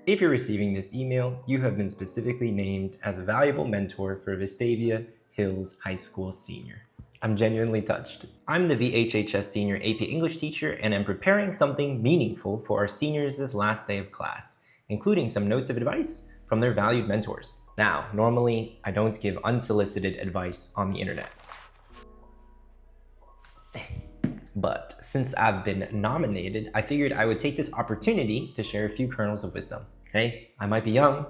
If you're receiving this email, you have been specifically named as a valuable mentor for Vestavia Hills High School senior. I'm genuinely touched. I'm the VHHS senior AP English teacher and am preparing something meaningful for our seniors' last day of class, including some notes of advice from their valued mentors. Now, normally, I don't give unsolicited advice on the internet. But since I've been nominated, I figured I would take this opportunity to share a few kernels of wisdom. Hey, I might be young,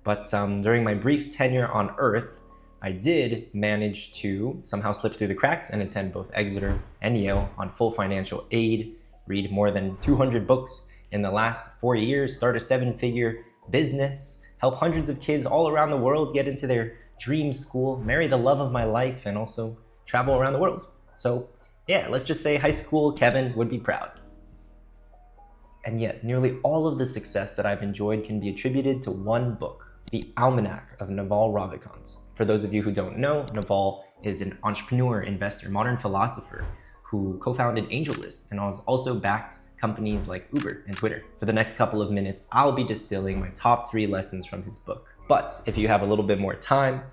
but during my brief tenure on Earth, I did manage to somehow slip through the cracks and attend both Exeter and Yale on full financial aid, read more than 200 books in the last 4 years, start a 7-figure business, help hundreds of kids all around the world get into their dream school, marry the love of my life, and also travel around the world. So yeah, let's just say high school Kevin would be proud. And yet, nearly all of the success that I've enjoyed can be attributed to one book, The Almanac of Naval Ravikant. For those of you who don't know, Naval is an entrepreneur, investor, modern philosopher who co-founded AngelList and has also backed companies like Uber and Twitter. For the next couple of minutes, I'll be distilling my top 3 lessons from his book. But if you have a little bit more time,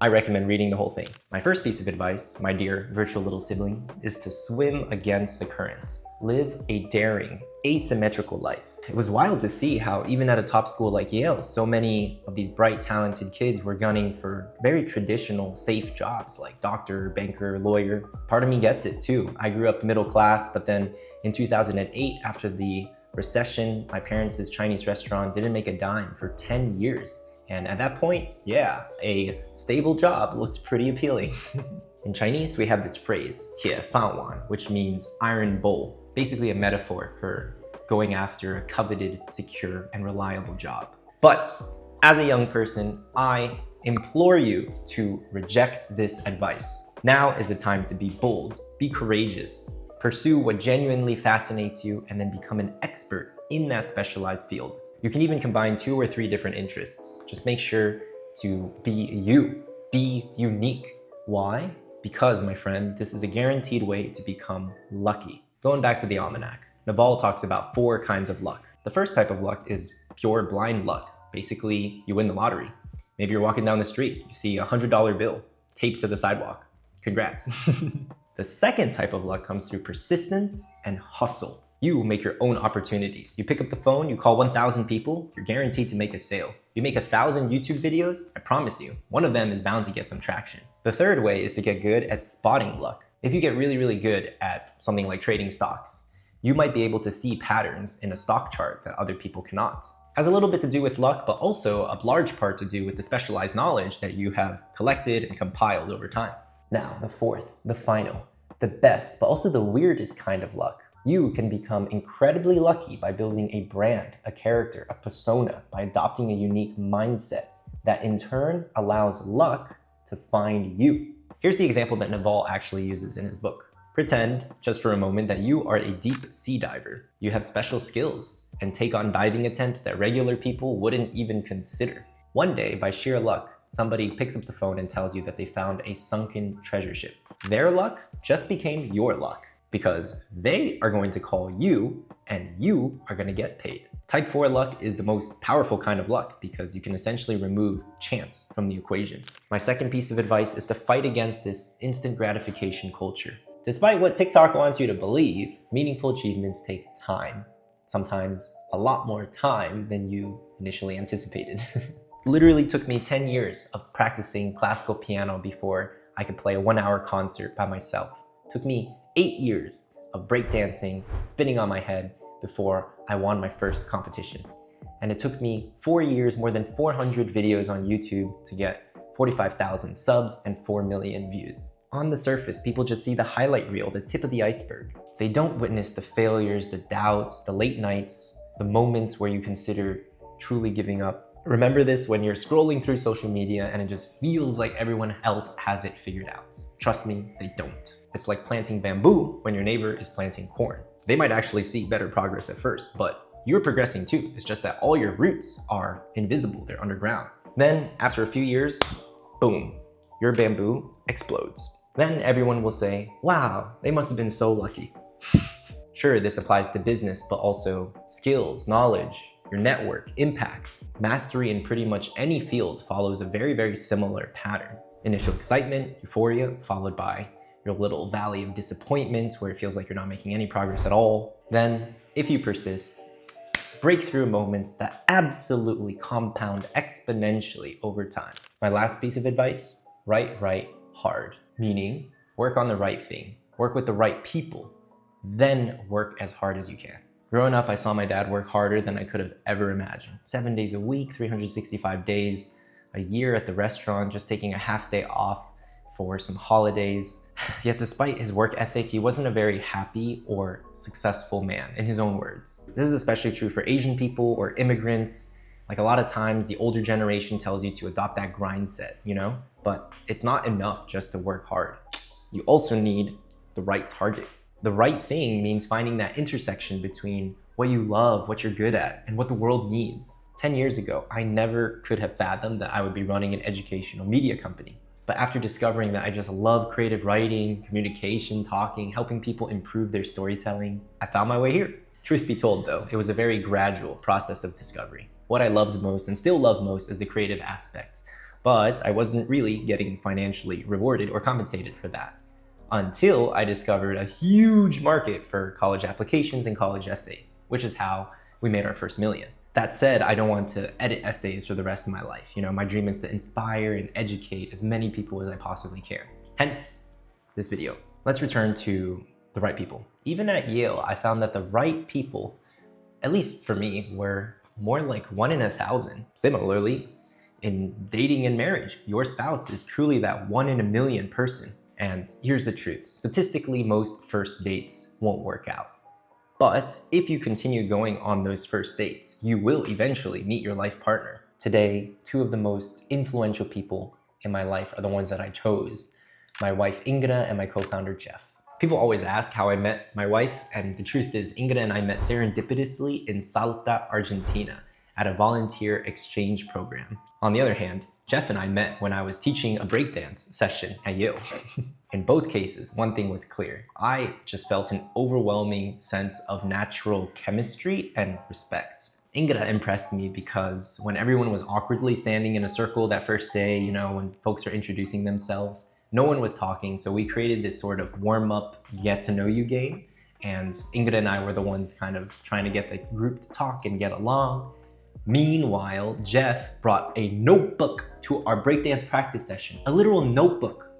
I recommend reading the whole thing. My first piece of advice, my dear virtual little sibling, is to swim against the current. Live a daring, asymmetrical life. It was wild to see how even at a top school like Yale, so many of these bright, talented kids were gunning for very traditional, safe jobs like doctor, banker, lawyer. Part of me gets it too. I grew up middle class, but then in 2008, after the recession, my parents' Chinese restaurant didn't make a dime for 10 years. And at that point, yeah, a stable job looked pretty appealing. In Chinese, we have this phrase, 铁饭碗, which means iron bowl, basically a metaphor for going after a coveted, secure, and reliable job. But as a young person, I implore you to reject this advice. Now is the time to be bold, be courageous, pursue what genuinely fascinates you, and then become an expert in that specialized field. You can even combine 2 or 3 different interests. Just make sure to be you, be unique. Why? Because, my friend, this is a guaranteed way to become lucky. Going back to the almanac, Naval talks about 4 kinds of luck. The first type of luck is pure blind luck. Basically, you win the lottery. Maybe you're walking down the street, you see a $100 bill taped to the sidewalk. Congrats. The second type of luck comes through persistence and hustle. You make your own opportunities. You pick up the phone, you call 1,000 people, you're guaranteed to make a sale. You make 1,000 YouTube videos, I promise you, one of them is bound to get some traction. The third way is to get good at spotting luck. If you get really, really good at something like trading stocks, you might be able to see patterns in a stock chart that other people cannot. Has a little bit to do with luck, but also a large part to do with the specialized knowledge that you have collected and compiled over time. Now, the fourth, the final, the best, but also the weirdest kind of luck. You can become incredibly lucky by building a brand, a character, a persona, by adopting a unique mindset that in turn allows luck to find you. Here's the example that Naval actually uses in his book. Pretend, just for a moment, that you are a deep sea diver. You have special skills and take on diving attempts that regular people wouldn't even consider. One day, by sheer luck, somebody picks up the phone and tells you that they found a sunken treasure ship. Their luck just became your luck, because they are going to call you and you are going to get paid. Type 4 luck is the most powerful kind of luck because you can essentially remove chance from the equation. My second piece of advice is to fight against this instant gratification culture. Despite what TikTok wants you to believe, meaningful achievements take time. Sometimes a lot more time than you initially anticipated. Literally took me 10 years of practicing classical piano before I could play a 1-hour concert by myself. Took me 8 years of breakdancing, spinning on my head before I won my first competition. And it took me 4 years, more than 400 videos on YouTube to get 45,000 subs and 4 million views. On the surface, people just see the highlight reel, the tip of the iceberg. They don't witness the failures, the doubts, the late nights, the moments where you consider truly giving up. Remember this when you're scrolling through social media and it just feels like everyone else has it figured out. Trust me, they don't. It's like planting bamboo when your neighbor is planting corn. They might actually see better progress at first, but you're progressing too. It's just that all your roots are invisible, they're underground. Then, after a few years, boom, your bamboo explodes. Then everyone will say, wow, they must have been so lucky. Sure, this applies to business, but also skills, knowledge, your network, impact. Mastery in pretty much any field follows a very, very similar pattern. Initial excitement, euphoria, followed by your little valley of disappointment where it feels like you're not making any progress at all. Then, if you persist, breakthrough moments that absolutely compound exponentially over time. My last piece of advice, write hard, meaning work on the right thing, work with the right people, then work as hard as you can. Growing up, I saw my dad work harder than I could have ever imagined. 7 days a week, 365 days, a year at the restaurant, just taking a half day off for some holidays. Yet despite his work ethic, he wasn't a very happy or successful man, in his own words. This is especially true for Asian people or immigrants. Like a lot of times, the older generation tells you to adopt that grind set, you know? But it's not enough just to work hard. You also need the right target. The right thing means finding that intersection between what you love, what you're good at, and what the world needs. 10 years ago, I never could have fathomed that I would be running an educational media company. But after discovering that I just love creative writing, communication, talking, helping people improve their storytelling, I found my way here. Truth be told though, it was a very gradual process of discovery. What I loved most and still love most is the creative aspect. But I wasn't really getting financially rewarded or compensated for that, until I discovered a huge market for college applications and college essays, which is how we made our first million. That said, I don't want to edit essays for the rest of my life. You know, my dream is to inspire and educate as many people as I possibly can. Hence, this video. Let's return to the right people. Even at Yale, I found that the right people, at least for me, were more like 1 in 1,000. Similarly, in dating and marriage, your spouse is truly that 1 in a million person. And here's the truth. Statistically, most first dates won't work out. But if you continue going on those first dates, you will eventually meet your life partner. Today, 2 of the most influential people in my life are the ones that I chose. My wife, Ingrid, and my co-founder, Jeff. People always ask how I met my wife, and the truth is Ingrid and I met serendipitously in Salta, Argentina, at a volunteer exchange program. On the other hand, Jeff and I met when I was teaching a breakdance session at Yale. In both cases, one thing was clear. I just felt an overwhelming sense of natural chemistry and respect. Ingrid impressed me because when everyone was awkwardly standing in a circle that first day, you know, when folks are introducing themselves, no one was talking, so we created this sort of warm-up, get-to-know-you game, and Ingrid and I were the ones kind of trying to get the group to talk and get along. Meanwhile, Jeff brought a notebook to our breakdance practice session, a literal notebook.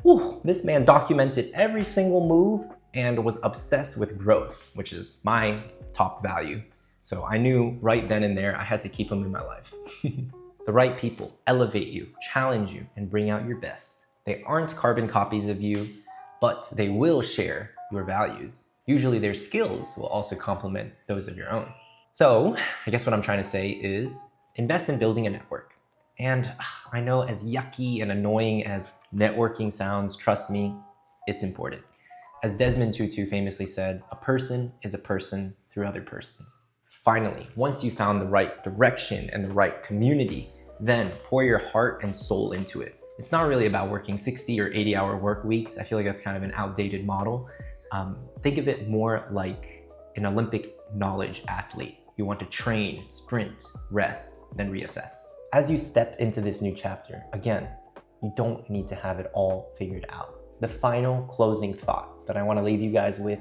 Whew, this man documented every single move and was obsessed with growth, which is my top value. So I knew right then and there I had to keep him in my life. The right people elevate you, challenge you, and bring out your best. They aren't carbon copies of you, but they will share your values. Usually their skills will also complement those of your own. So I guess what I'm trying to say is invest in building a network. And I know as yucky and annoying as networking sounds, trust me, it's important. As Desmond Tutu famously said, a person is a person through other persons. Finally, once you found the right direction and the right community, then pour your heart and soul into it. It's not really about working 60 or 80-hour work weeks. I feel like that's kind of an outdated model. Think of it more like an Olympic knowledge athlete. You want to train, sprint, rest, then reassess. As you step into this new chapter, again, you don't need to have it all figured out. The final closing thought that I want to leave you guys with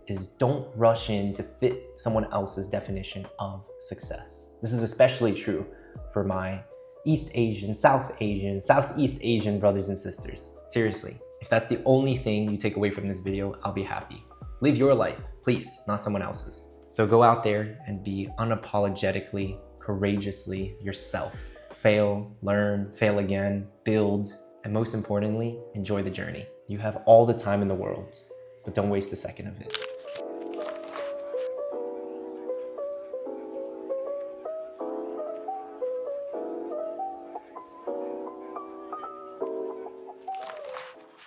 is don't rush in to fit someone else's definition of success. This is especially true for my East Asian, South Asian, Southeast Asian brothers and sisters. Seriously, if that's the only thing you take away from this video, I'll be happy. Live your life, please, not someone else's. So go out there and be unapologetically, courageously yourself. Fail, learn, fail again, build, and most importantly, enjoy the journey. You have all the time in the world, but don't waste a second of it.